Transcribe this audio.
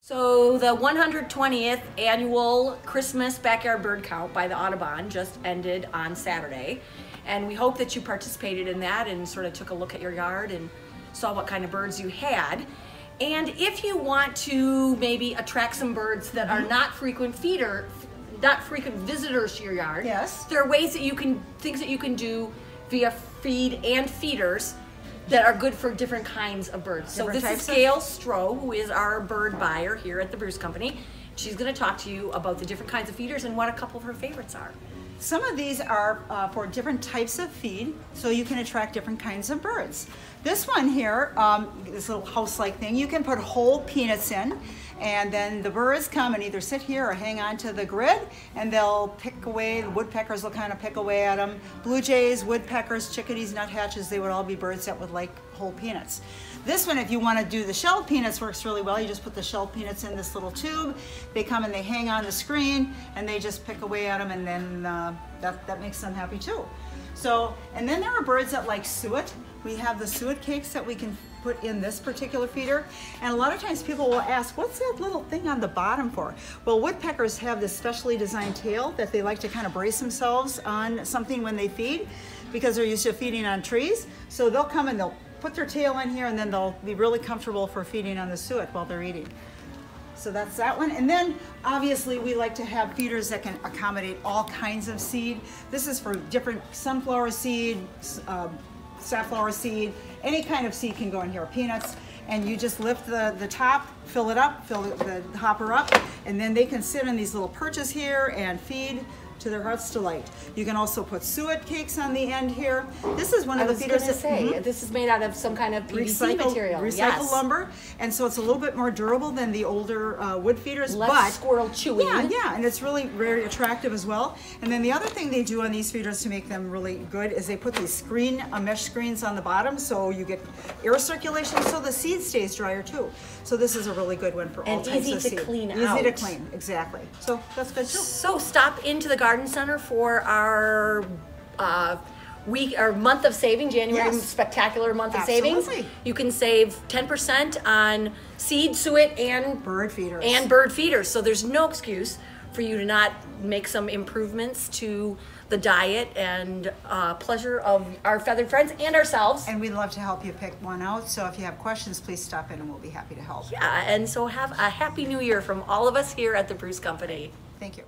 So the 120th annual Christmas backyard bird count by the Audubon just ended on Saturday. And we hope that you participated in that and sort of took a look at your yard and saw what kind of birds you had. And if you want to maybe attract some birds that are not frequent visitors to your yard, yes, there are ways that you can, things that you can do via feed and feeders that are good for different kinds of birds. So this is Gail Lisa, who is our bird buyer here at the Bruce Company. She's going to talk to you about the different kinds of feeders and what a couple of her favorites are. Some of these are for different types of feed, so you can attract different kinds of birds. This one here, this little house-like thing, you can put whole peanuts in, and then the birds come and either sit here or hang on to the grid, and they'll pick away. The woodpeckers will kind of pick away at them. Blue jays, woodpeckers, chickadees, nuthatches, they would all be birds that would like whole peanuts. This one, if you want to do the shelled peanuts, works really well. You just put the shelled peanuts in this little tube. They come and they hang on the screen, and they just pick away at them, and then that makes them happy too. So, and then there are birds that like suet. We have the suet cakes that we can put in this particular feeder. And a lot of times people will ask, what's that little thing on the bottom for? Well, woodpeckers have this specially designed tail that they like to kind of brace themselves on something when they feed, because they're used to feeding on trees. So they'll come and they'll put their tail in here, and then they'll be really comfortable for feeding on the suet while they're eating. So that's that one. And then obviously we like to have feeders that can accommodate all kinds of seed. This is for different sunflower seed, safflower seed, any kind of seed can go in here, peanuts, and you just lift the top, fill it up, fill the hopper up, and then they can sit on these little perches here and feed to their heart's delight. You can also put suet cakes on the end here. This is one of the feeders that this is made out of some kind of PVC material. Recycled lumber, and so it's a little bit more durable than the older wood feeders. Less squirrel chewing. Yeah, and it's really very attractive as well. And then the other thing they do on these feeders to make them really good is they put these mesh screens on the bottom, so you get air circulation, so the seed stays drier too. So this is a really good one for all types of seed. And easy to clean out. Easy to clean, exactly. So that's good too. So stop into the garden center for our month of saving, January spectacular month of savings. You can save 10% on seed, suet, and bird feeders. So there's no excuse for you to not make some improvements to the diet and pleasure of our feathered friends and ourselves. And we'd love to help you pick one out. So if you have questions, please stop in and we'll be happy to help. Yeah, and so have a happy new year from all of us here at the Bruce Company. Thank you.